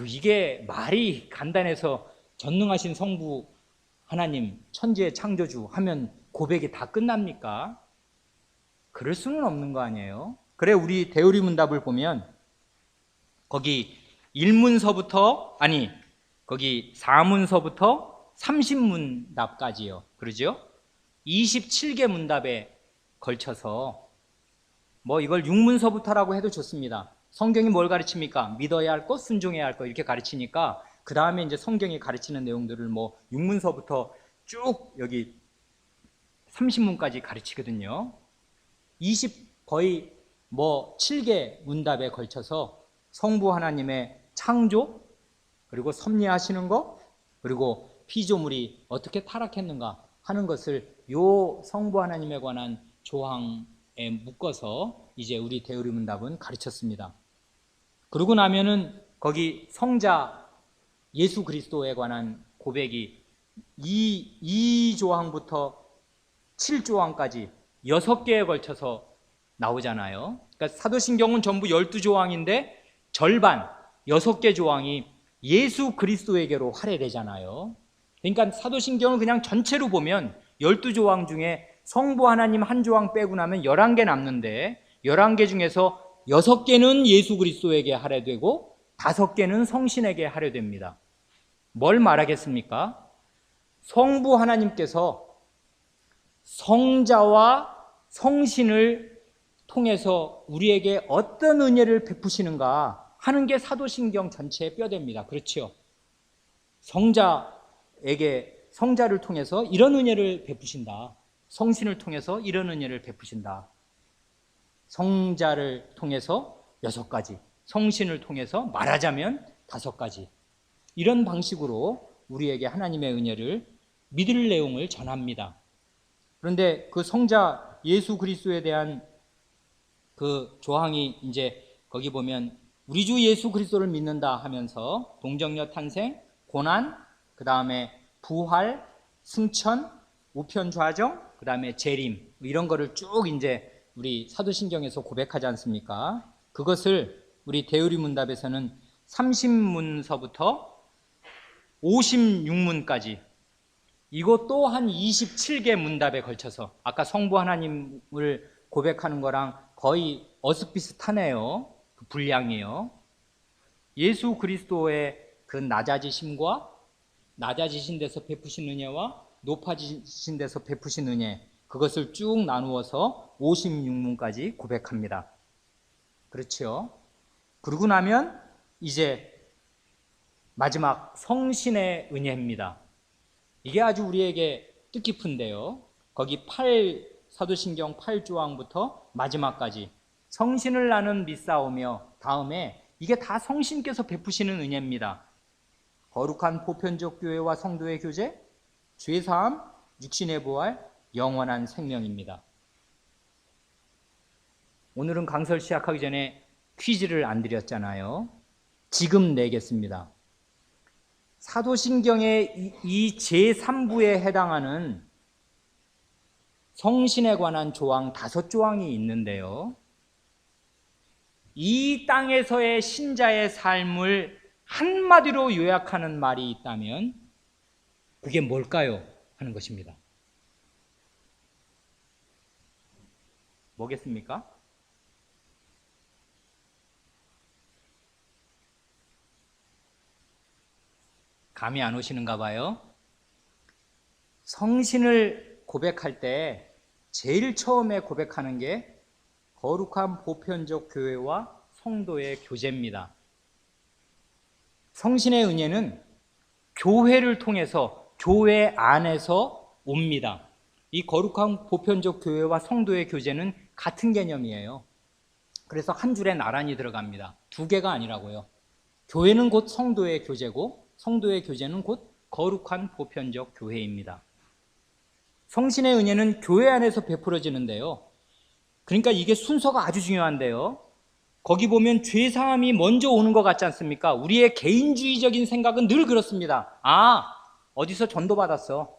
이게 말이 간단해서 전능하신 성부 하나님, 천지의 창조주 하면 고백이 다 끝납니까? 그럴 수는 없는 거 아니에요? 그래, 우리 대우리문답을 보면 거기 1문서부터, 아니, 거기 4문서부터 30문답까지요. 그러죠? 27개 문답에 걸쳐서 뭐 이걸 6문서부터라고 해도 좋습니다. 성경이 뭘 가르칩니까? 믿어야 할 것, 순종해야 할 것 이렇게 가르치니까 그 다음에 이제 성경이 가르치는 내용들을 뭐 6문서부터 쭉 여기 30문까지 가르치거든요. 거의 뭐 7개 문답에 걸쳐서 성부 하나님의 창조, 그리고 섭리하시는 것, 그리고 피조물이 어떻게 타락했는가 하는 것을 요 성부 하나님에 관한 조항에 묶어서 이제 우리 대우리문답은 가르쳤습니다. 그러고 나면은 거기 성자 예수 그리스도에 관한 고백이 2조항부터 7조항까지 6개에 걸쳐서 나오잖아요. 그러니까 사도신경은 전부 12조항인데 절반 6개 조항이 예수 그리스도에게로 할애되잖아요. 그러니까 사도신경을 그냥 전체로 보면 12조항 중에 성부 하나님 한 조항 빼고 나면 11개 남는데 11개 중에서 6개는 예수 그리스도에게 할애되고 5개는 성신에게 할애됩니다. 뭘 말하겠습니까? 성부 하나님께서 성자와 성신을 통해서 우리에게 어떤 은혜를 베푸시는가 하는 게 사도신경 전체의 뼈대입니다. 그렇죠? 성자를 통해서 이런 은혜를 베푸신다. 성신을 통해서 이런 은혜를 베푸신다. 성자를 통해서 6가지, 성신을 통해서 말하자면 5가지. 이런 방식으로 우리에게 하나님의 은혜를 믿을 내용을 전합니다. 그런데 그 성자 예수 그리스도에 대한 그 조항이 이제 거기 보면 우리 주 예수 그리스도를 믿는다 하면서 동정녀 탄생, 고난, 그 다음에 부활, 승천, 우편 좌정, 그 다음에 재림 이런 거를 쭉 이제 우리 사도신경에서 고백하지 않습니까? 그것을 우리 대우리문답에서는 30문서부터 56문까지 이것도 한 27개 문답에 걸쳐서 아까 성부 하나님을 고백하는 거랑 거의 어슷비슷하네요. 그 분량이요. 예수 그리스도의 그 낮아지심과 낮아지신 데서 베푸신 은혜와 높아지신 데서 베푸신 은혜 그것을 쭉 나누어서 56문까지 고백합니다. 그렇죠? 그러고 나면 이제 마지막 성신의 은혜입니다. 이게 아주 우리에게 뜻깊은데요. 거기 사도신경 8조항부터 마지막까지 성신을 나는 믿사오며 다음에 이게 다 성신께서 베푸시는 은혜입니다. 거룩한 보편적 교회와 성도의 교제, 죄사함, 육신의 부활, 영원한 생명입니다. 오늘은 강설 시작하기 전에 퀴즈를 안 드렸잖아요. 지금 내겠습니다. 사도신경의 이 제3부에 해당하는 성신에 관한 조항 5조항이 있는데요. 이 땅에서의 신자의 삶을 한마디로 요약하는 말이 있다면 그게 뭘까요? 하는 것입니다. 뭐겠습니까? 감이 안 오시는가 봐요. 성신을 고백할 때 제일 처음에 고백하는 게 거룩한 보편적 교회와 성도의 교제입니다. 성신의 은혜는 교회를 통해서 교회 안에서 옵니다. 이 거룩한 보편적 교회와 성도의 교제는 같은 개념이에요. 그래서 한 줄에 나란히 들어갑니다. 2개가 아니라고요. 교회는 곧 성도의 교제고 성도의 교제는 곧 거룩한 보편적 교회입니다. 성신의 은혜는 교회 안에서 베풀어지는데요. 그러니까 이게 순서가 아주 중요한데요. 거기 보면 죄사함이 먼저 오는 것 같지 않습니까? 우리의 개인주의적인 생각은 늘 그렇습니다. 어디서 전도받았어.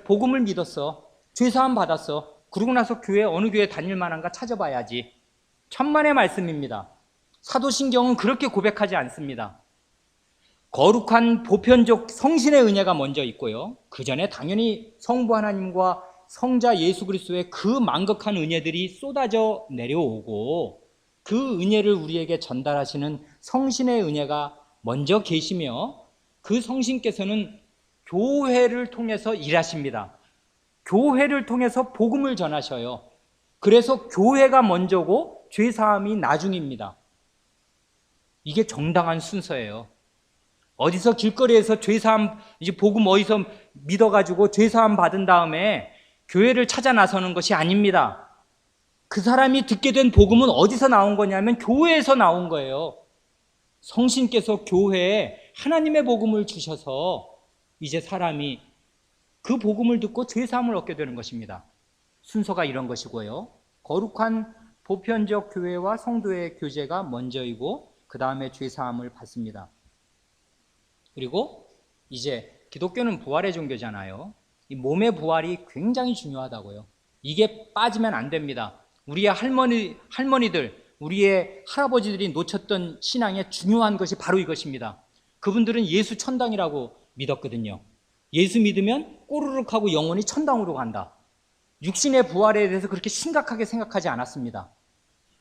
복음을 믿었어. 죄사함 받았어. 그러고 나서 어느 교회 다닐 만한가 찾아봐야지. 천만의 말씀입니다. 사도신경은 그렇게 고백하지 않습니다. 거룩한 보편적 성신의 은혜가 먼저 있고요. 그 전에 당연히 성부 하나님과 성자 예수 그리스도의 그 만극한 은혜들이 쏟아져 내려오고 그 은혜를 우리에게 전달하시는 성신의 은혜가 먼저 계시며 그 성신께서는 교회를 통해서 일하십니다. 교회를 통해서 복음을 전하셔요. 그래서 교회가 먼저고 죄사함이 나중입니다. 이게 정당한 순서예요. 어디서 길거리에서 죄사함, 이제 복음 어디서 믿어가지고 죄사함 받은 다음에 교회를 찾아 나서는 것이 아닙니다. 그 사람이 듣게 된 복음은 어디서 나온 거냐면 교회에서 나온 거예요. 성신께서 교회에 하나님의 복음을 주셔서 이제 사람이 그 복음을 듣고 죄사함을 얻게 되는 것입니다. 순서가 이런 것이고요. 거룩한 보편적 교회와 성도의 교제가 먼저이고 그 다음에 죄사함을 받습니다. 그리고 이제 기독교는 부활의 종교잖아요. 이 몸의 부활이 굉장히 중요하다고요. 이게 빠지면 안 됩니다. 우리의 할머니들, 우리의 할아버지들이 놓쳤던 신앙의 중요한 것이 바로 이것입니다. 그분들은 예수 천당이라고 믿었거든요. 예수 믿으면 꼬르륵 하고 영원히 천당으로 간다. 육신의 부활에 대해서 그렇게 심각하게 생각하지 않았습니다.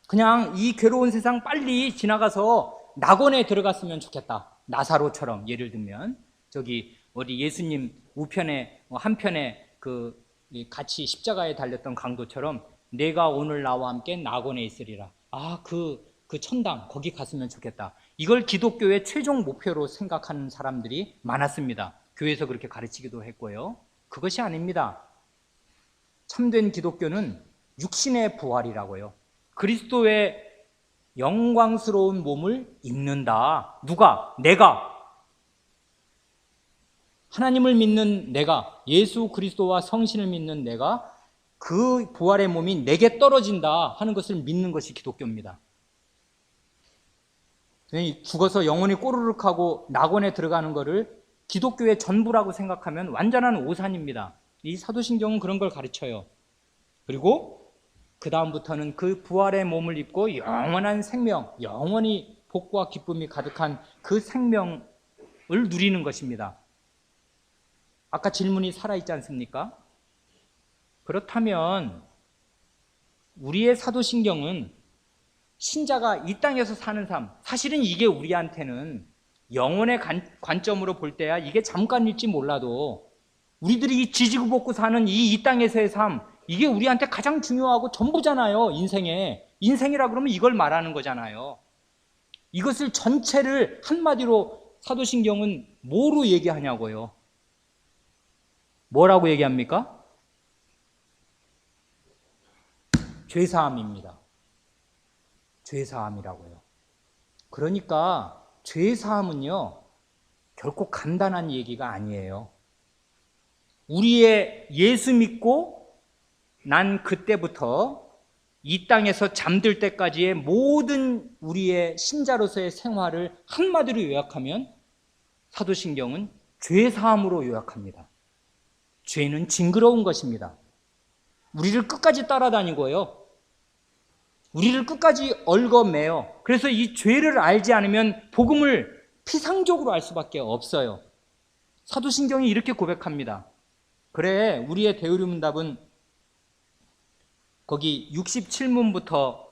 그냥 이 괴로운 세상 빨리 지나가서 낙원에 들어갔으면 좋겠다. 나사로처럼 예를 들면 저기 어디 예수님 우편에 한편에 그 같이 십자가에 달렸던 강도처럼 내가 오늘 나와 함께 낙원에 있으리라. 그 천당 거기 갔으면 좋겠다. 이걸 기독교의 최종 목표로 생각하는 사람들이 많았습니다. 교회에서 그렇게 가르치기도 했고요. 그것이 아닙니다. 참된 기독교는 육신의 부활이라고요. 그리스도의 영광스러운 몸을 입는다. 누가? 내가. 하나님을 믿는 내가, 예수 그리스도와 성신을 믿는 내가 그 부활의 몸이 내게 떨어진다 하는 것을 믿는 것이 기독교입니다. 죽어서 영혼이 꼬르륵 하고 낙원에 들어가는 것을 기독교의 전부라고 생각하면 완전한 오산입니다. 이 사도신경은 그런 걸 가르쳐요. 그리고 그 다음부터는 그 부활의 몸을 입고 영원한 생명, 영원히 복과 기쁨이 가득한 그 생명을 누리는 것입니다. 아까 질문이 살아있지 않습니까? 그렇다면 우리의 사도신경은 신자가 이 땅에서 사는 삶, 사실은 이게 우리한테는 영혼의 관점으로 볼 때야 이게 잠깐일지 몰라도 우리들이 이 지지고 볶고 사는 이 땅에서의 삶, 이게 우리한테 가장 중요하고 전부잖아요. 인생이라 그러면 이걸 말하는 거잖아요. 이것을 전체를 한마디로 사도신경은 뭐로 얘기하냐고요? 뭐라고 얘기합니까? 죄사함입니다. 죄사함이라고요. 그러니까 죄사함은요 결코 간단한 얘기가 아니에요. 우리의 예수 믿고 난 그때부터 이 땅에서 잠들 때까지의 모든 우리의 신자로서의 생활을 한마디로 요약하면 사도신경은 죄사함으로 요약합니다. 죄는 징그러운 것입니다. 우리를 끝까지 따라다니고요. 우리를 끝까지 얽어매요. 그래서 이 죄를 알지 않으면 복음을 피상적으로 알 수밖에 없어요. 사도신경이 이렇게 고백합니다. 그래, 우리의 대의문답은 거기 67문부터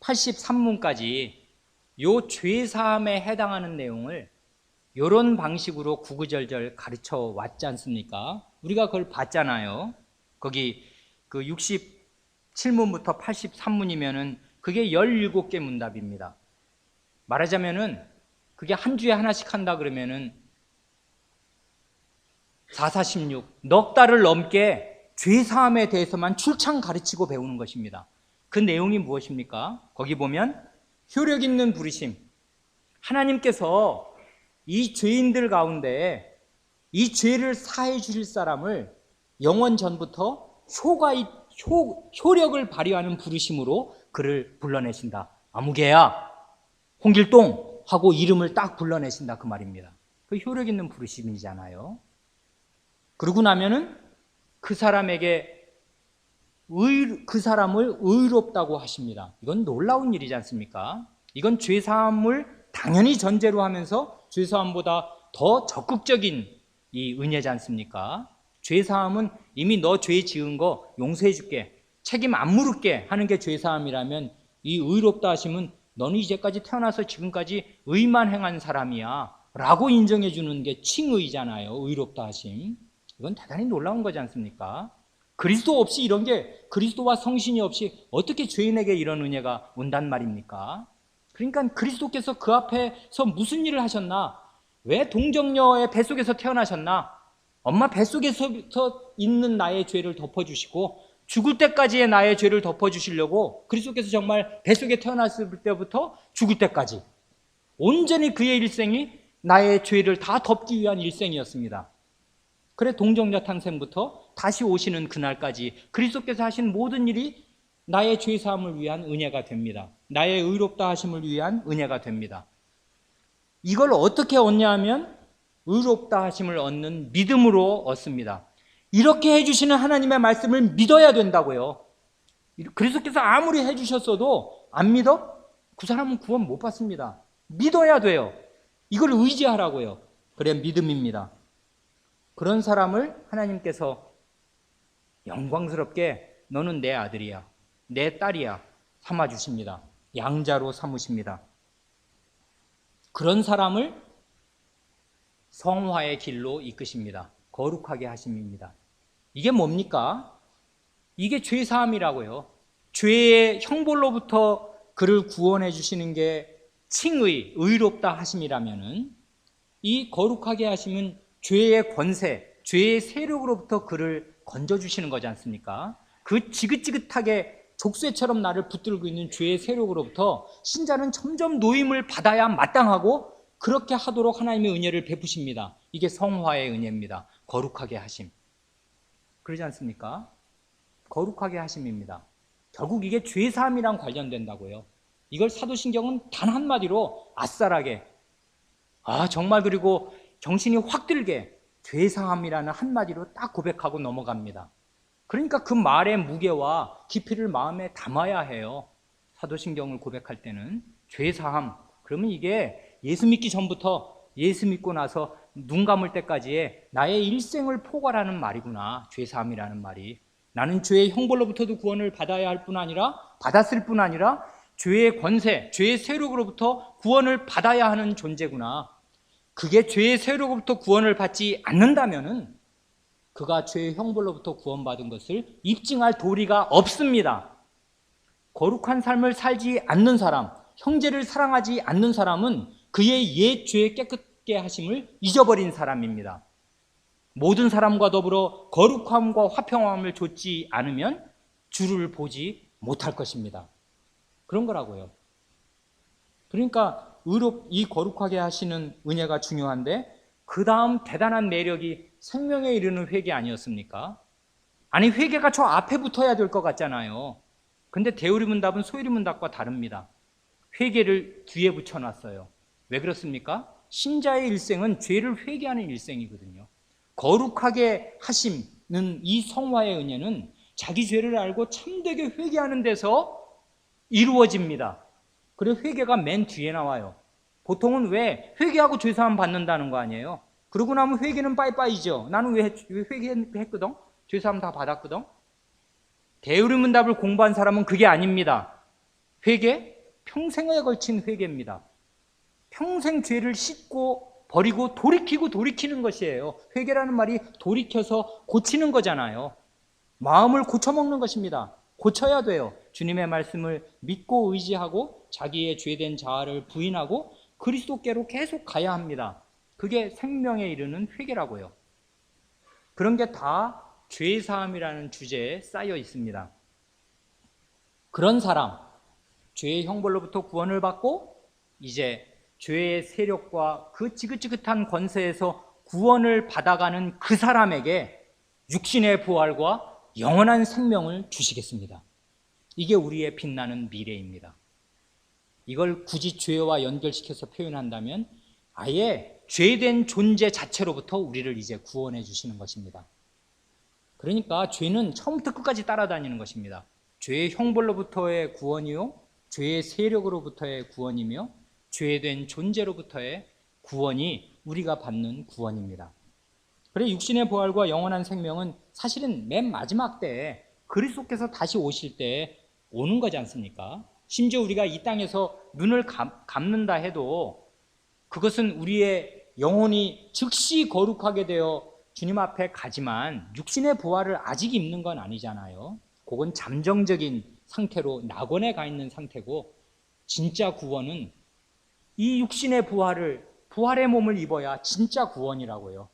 83문까지 요 죄사함에 해당하는 내용을 이런 방식으로 구구절절 가르쳐 왔지 않습니까? 우리가 그걸 봤잖아요. 거기 그 67문부터 83문이면은 그게 17개 문답입니다. 말하자면은 그게 한 주에 하나씩 한다 그러면은 4,4,16 넉 달을 넘게 죄사함에 대해서만 출창 가르치고 배우는 것입니다. 그 내용이 무엇입니까? 거기 보면 효력 있는 부르심, 하나님께서 이 죄인들 가운데 이 죄를 사해 주실 사람을 영원 전부터 효력을 발휘하는 부르심으로 그를 불러내신다. 아무개야, 홍길동 하고 이름을 딱 불러내신다 그 말입니다. 그 효력 있는 부르심이잖아요. 그러고 나면은 그 사람에게 그 사람을 의롭다고 하십니다. 이건 놀라운 일이지 않습니까? 이건 죄사함을 당연히 전제로 하면서 죄사함보다 더 적극적인 이 은혜지 않습니까? 죄사함은 이미 너 죄 지은 거 용서해 줄게, 책임 안 물을게 하는 게 죄사함이라면, 이 의롭다 하심은 너는 이제까지 태어나서 지금까지 의만 행한 사람이야 라고 인정해 주는 게 칭의잖아요. 의롭다 하심. 이건 대단히 놀라운 거지 않습니까? 그리스도 없이 이런 게, 그리스도와 성신이 없이 어떻게 죄인에게 이런 은혜가 온단 말입니까? 그러니까 그리스도께서 그 앞에서 무슨 일을 하셨나? 왜 동정녀의 뱃속에서 태어나셨나? 엄마 뱃속에서 있는 나의 죄를 덮어주시고 죽을 때까지의 나의 죄를 덮어주시려고 그리스도께서 정말 뱃속에 태어났을 때부터 죽을 때까지 온전히 그의 일생이 나의 죄를 다 덮기 위한 일생이었습니다. 그래 동정녀 탄생부터 다시 오시는 그날까지 그리스도께서 하신 모든 일이 나의 죄사함을 위한 은혜가 됩니다. 나의 의롭다 하심을 위한 은혜가 됩니다. 이걸 어떻게 얻냐 하면 의롭다 하심을 얻는 믿음으로 얻습니다. 이렇게 해주시는 하나님의 말씀을 믿어야 된다고요. 그리스도께서 아무리 해주셨어도 안 믿어? 그 사람은 구원 못 받습니다. 믿어야 돼요. 이걸 의지하라고요. 그래 믿음입니다. 그런 사람을 하나님께서 영광스럽게 너는 내 아들이야, 내 딸이야 삼아주십니다. 양자로 삼으십니다. 그런 사람을 성화의 길로 이끄십니다. 거룩하게 하심입니다. 이게 뭡니까? 이게 죄사함이라고요. 죄의 형벌로부터 그를 구원해 주시는 게 칭의, 의롭다 하심이라면은, 이 거룩하게 하심은 죄의 권세, 죄의 세력으로부터 그를 건져주시는 거지 않습니까? 그 지긋지긋하게 족쇄처럼 나를 붙들고 있는 죄의 세력으로부터 신자는 점점 노임을 받아야 마땅하고 그렇게 하도록 하나님의 은혜를 베푸십니다. 이게 성화의 은혜입니다. 거룩하게 하심. 그러지 않습니까? 거룩하게 하심입니다. 결국 이게 죄사함이랑 관련된다고요. 이걸 사도신경은 단 한마디로 아싸라게, 정말, 그리고 정신이 확 들게 죄사함이라는 한마디로 딱 고백하고 넘어갑니다. 그러니까 그 말의 무게와 깊이를 마음에 담아야 해요. 사도신경을 고백할 때는 죄사함, 그러면 이게 예수 믿기 전부터 예수 믿고 나서 눈 감을 때까지의 나의 일생을 포괄하는 말이구나. 죄사함이라는 말이. 나는 죄의 형벌로부터도 구원을 받아야 할 뿐 아니라, 받았을 뿐 아니라 죄의 권세, 죄의 세력으로부터 구원을 받아야 하는 존재구나. 그게 죄의 세력으로부터 구원을 받지 않는다면은 그가 죄의 형벌로부터 구원받은 것을 입증할 도리가 없습니다. 거룩한 삶을 살지 않는 사람, 형제를 사랑하지 않는 사람은 그의 옛 죄의 깨끗게 하심을 잊어버린 사람입니다. 모든 사람과 더불어 거룩함과 화평함을 좇지 않으면 주를 보지 못할 것입니다. 그런 거라고요. 그러니까 이 거룩하게 하시는 은혜가 중요한데, 그 다음 대단한 매력이 생명에 이르는 회개 아니었습니까? 아니, 회개가 저 앞에 붙어야 될 것 같잖아요. 근데 대우리문답은 소유리문답과 다릅니다. 회개를 뒤에 붙여놨어요. 왜 그렇습니까? 신자의 일생은 죄를 회개하는 일생이거든요. 거룩하게 하심은, 이 성화의 은혜는 자기 죄를 알고 참되게 회개하는 데서 이루어집니다. 그래서 회개가 맨 뒤에 나와요. 보통은 왜 회개하고 죄사함 받는다는 거 아니에요? 그러고 나면 회개는 빠이빠이죠. 나는 왜 회개했거든? 죄사함 다 받았거든? 대우리문답을 공부한 사람은 그게 아닙니다. 회개? 평생에 걸친 회개입니다. 평생 죄를 씻고 버리고 돌이키고 돌이키는 것이에요. 회개라는 말이 돌이켜서 고치는 거잖아요. 마음을 고쳐먹는 것입니다. 고쳐야 돼요. 주님의 말씀을 믿고 의지하고 자기의 죄된 자아를 부인하고 그리스도께로 계속 가야 합니다. 그게 생명에 이르는 회개라고요. 그런 게 다 죄사함이라는 주제에 쌓여 있습니다. 그런 사람, 죄의 형벌로부터 구원을 받고 이제 죄의 세력과 그 지긋지긋한 권세에서 구원을 받아가는 그 사람에게 육신의 부활과 영원한 생명을 주시겠습니다. 이게 우리의 빛나는 미래입니다. 이걸 굳이 죄와 연결시켜서 표현한다면 아예 죄된 존재 자체로부터 우리를 이제 구원해 주시는 것입니다. 그러니까 죄는 처음부터 끝까지 따라다니는 것입니다. 죄의 형벌로부터의 구원이요, 죄의 세력으로부터의 구원이며 죄된 존재로부터의 구원이 우리가 받는 구원입니다. 그래 육신의 부활과 영원한 생명은 사실은 맨 마지막 때에 그리스도께서 다시 오실 때 오는 거지 않습니까? 심지어 우리가 이 땅에서 눈을 감는다 해도 그것은 우리의 영혼이 즉시 거룩하게 되어 주님 앞에 가지만 육신의 부활을 아직 입는 건 아니잖아요. 그건 잠정적인 상태로 낙원에 가 있는 상태고, 진짜 구원은 이 육신의 부활의 몸을 입어야 진짜 구원이라고요.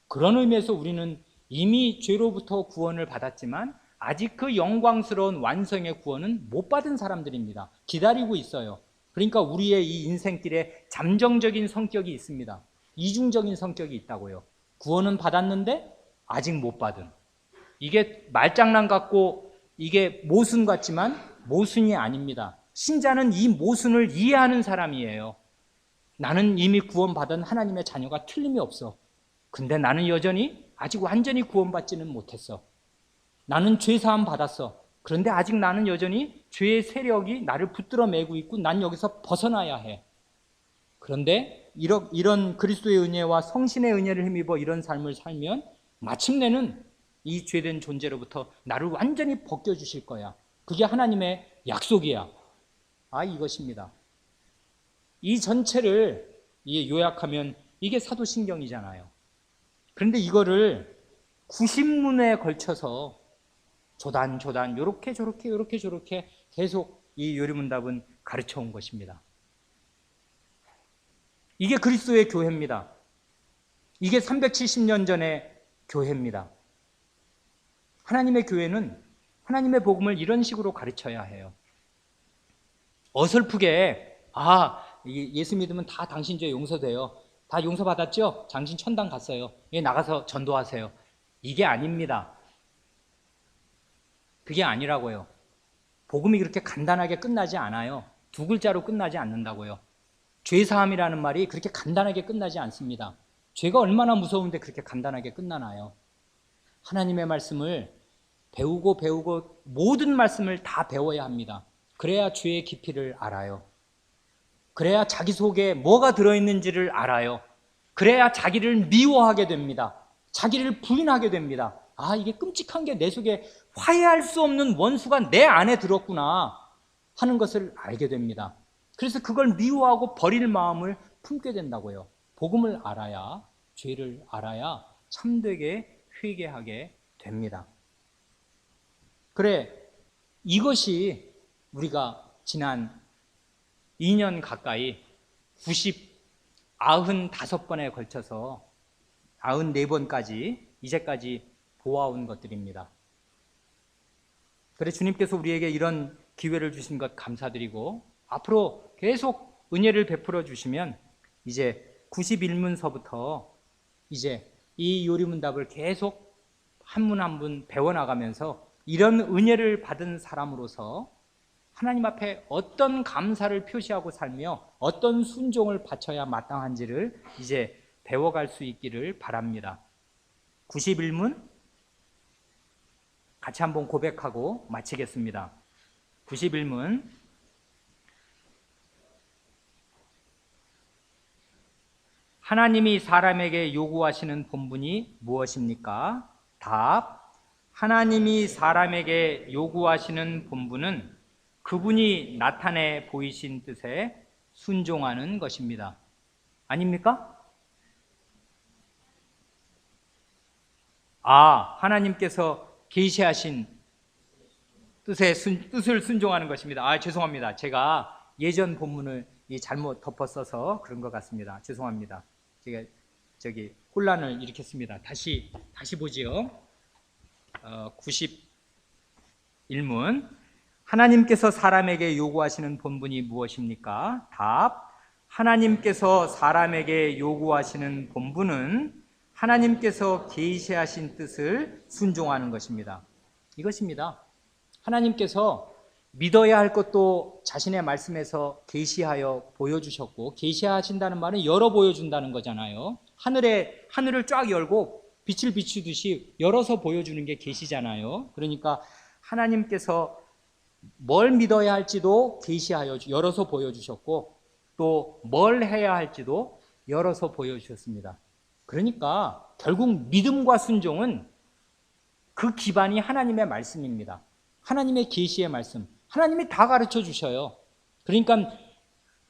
그런 의미에서 우리는 이미 죄로부터 구원을 받았지만 아직 그 영광스러운 완성의 구원은 못 받은 사람들입니다. 기다리고 있어요. 그러니까 우리의 이 인생길에 잠정적인 성격이 있습니다. 이중적인 성격이 있다고요. 구원은 받았는데 아직 못 받은. 이게 말장난 같고 이게 모순 같지만 모순이 아닙니다. 신자는 이 모순을 이해하는 사람이에요. 나는 이미 구원받은 하나님의 자녀가 틀림이 없어. 근데 나는 여전히 아직 완전히 구원받지는 못했어. 나는 죄사함 받았어. 그런데 아직 나는 여전히 죄의 세력이 나를 붙들어 매고 있고 난 여기서 벗어나야 해. 그런데 이런 그리스도의 은혜와 성신의 은혜를 힘입어 이런 삶을 살면 마침내는 이 죄된 존재로부터 나를 완전히 벗겨주실 거야. 그게 하나님의 약속이야. 이것입니다. 이 전체를 요약하면 이게 사도신경이잖아요. 그런데 이거를 90문에 걸쳐서 조단 요렇게 저렇게 계속 이 요리문답은 가르쳐 온 것입니다. 이게 그리스도의 교회입니다. 이게 370년 전의 교회입니다. 하나님의 교회는 하나님의 복음을 이런 식으로 가르쳐야 해요. 어설프게 예수 믿으면 다 당신 죄 용서돼요. 다 용서받았죠? 당신 천당 갔어요. 나가서 전도하세요. 이게 아닙니다. 그게 아니라고요. 복음이 그렇게 간단하게 끝나지 않아요. 두 글자로 끝나지 않는다고요. 죄사함이라는 말이 그렇게 간단하게 끝나지 않습니다. 죄가 얼마나 무서운데 그렇게 간단하게 끝나나요? 하나님의 말씀을 배우고 모든 말씀을 다 배워야 합니다. 그래야 죄의 깊이를 알아요. 그래야 자기 속에 뭐가 들어있는지를 알아요. 그래야 자기를 미워하게 됩니다. 자기를 부인하게 됩니다. 이게 끔찍한 게 내 속에 화해할 수 없는 원수가 내 안에 들었구나 하는 것을 알게 됩니다. 그래서 그걸 미워하고 버릴 마음을 품게 된다고요. 복음을 알아야, 죄를 알아야 참되게 회개하게 됩니다. 그래, 이것이 우리가 지난 2년 가까이 95번에 걸쳐서 94번까지 이제까지 보아온 것들입니다. 그래, 주님께서 우리에게 이런 기회를 주신 것 감사드리고 앞으로 계속 은혜를 베풀어 주시면 이제 91문서부터 이제 이 요리문답을 계속 한 문 한 문 배워나가면서 이런 은혜를 받은 사람으로서 하나님 앞에 어떤 감사를 표시하고 살며 어떤 순종을 바쳐야 마땅한지를 이제 배워갈 수 있기를 바랍니다. 91문 같이 한번 고백하고 마치겠습니다. 91문 하나님이 사람에게 요구하시는 본분이 무엇입니까? 답. 하나님이 사람에게 요구하시는 본분은 그분이 나타내 보이신 뜻에 순종하는 것입니다. 아닙니까? 하나님께서 계시하신 뜻을 순종하는 것입니다. 죄송합니다. 제가 예전 본문을 잘못 덮어 써서 그런 것 같습니다. 죄송합니다. 제가 혼란을 일으켰습니다. 다시 보지요. 91문 하나님께서 사람에게 요구하시는 본분이 무엇입니까? 답. 하나님께서 사람에게 요구하시는 본분은 하나님께서 계시하신 뜻을 순종하는 것입니다. 이것입니다. 하나님께서 믿어야 할 것도 자신의 말씀에서 계시하여 보여주셨고, 계시하신다는 말은 열어 보여준다는 거잖아요. 하늘을 쫙 열고 빛을 비추듯이 열어서 보여주는 게 계시잖아요. 그러니까 하나님께서 뭘 믿어야 할지도 계시하여 열어서 보여주셨고 또 뭘 해야 할지도 열어서 보여주셨습니다. 그러니까 결국 믿음과 순종은 그 기반이 하나님의 말씀입니다. 하나님의 계시의 말씀. 하나님이 다 가르쳐 주셔요. 그러니까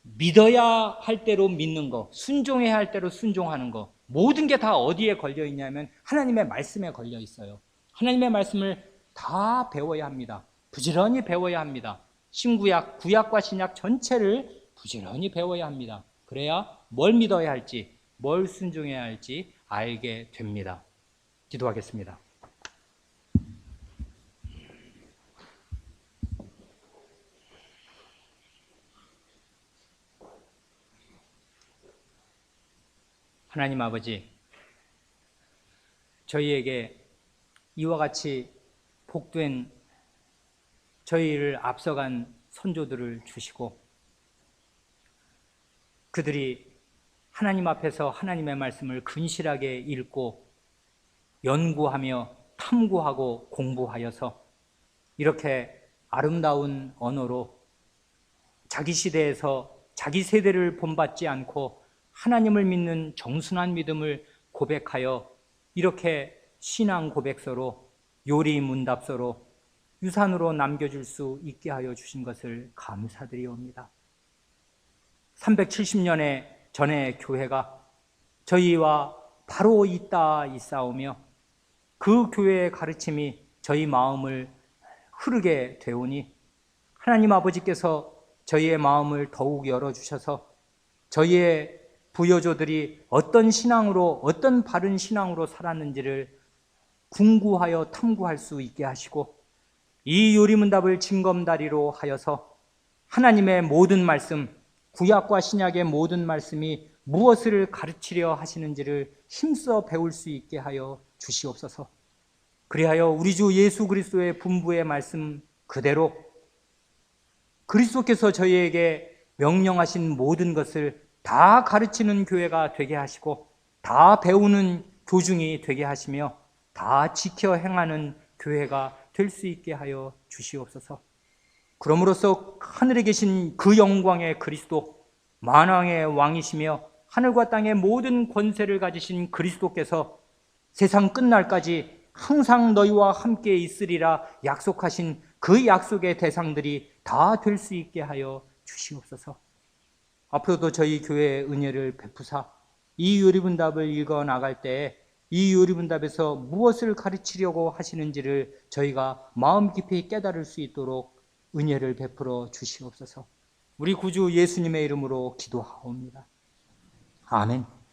믿어야 할 대로 믿는 거, 순종해야 할 대로 순종하는 거, 모든 게 다 어디에 걸려 있냐면 하나님의 말씀에 걸려 있어요. 하나님의 말씀을 다 배워야 합니다. 부지런히 배워야 합니다. 신구약, 구약과 신약 전체를 부지런히 배워야 합니다. 그래야 뭘 믿어야 할지, 뭘 순종해야 할지 알게 됩니다. 기도하겠습니다. 하나님 아버지, 저희에게 이와 같이 복된 저희를 앞서간 선조들을 주시고 그들이 하나님 앞에서 하나님의 말씀을 근실하게 읽고 연구하며 탐구하고 공부하여서 이렇게 아름다운 언어로 자기 시대에서 자기 세대를 본받지 않고 하나님을 믿는 정순한 믿음을 고백하여 이렇게 신앙 고백서로 요리 문답서로 유산으로 남겨줄 수 있게 하여 주신 것을 감사드리옵니다. 370년의 전의 교회가 저희와 바로 있사오며 그 교회의 가르침이 저희 마음을 흐르게 되오니 하나님 아버지께서 저희의 마음을 더욱 열어주셔서 저희의 부여조들이 어떤 신앙으로, 어떤 바른 신앙으로 살았는지를 궁구하여 탐구할 수 있게 하시고 이 요리문답을 징검다리로 하여서 하나님의 모든 말씀, 구약과 신약의 모든 말씀이 무엇을 가르치려 하시는지를 힘써 배울 수 있게 하여 주시옵소서. 그리하여 우리 주 예수 그리스도의 분부의 말씀 그대로 그리스도께서 저희에게 명령하신 모든 것을 다 가르치는 교회가 되게 하시고 다 배우는 교중이 되게 하시며 다 지켜 행하는 교회가 될 수 있게 하여 주시옵소서. 그러므로써 하늘에 계신 그 영광의 그리스도, 만왕의 왕이시며 하늘과 땅의 모든 권세를 가지신 그리스도께서 세상 끝날까지 항상 너희와 함께 있으리라 약속하신 그 약속의 대상들이 다 될 수 있게 하여 주시옵소서. 앞으로도 저희 교회의 은혜를 베푸사 이 요리문답을 읽어 나갈 때에 이 요리문답에서 무엇을 가르치려고 하시는지를 저희가 마음 깊이 깨달을 수 있도록 은혜를 베풀어 주시옵소서. 우리 구주 예수님의 이름으로 기도하옵니다. 아멘.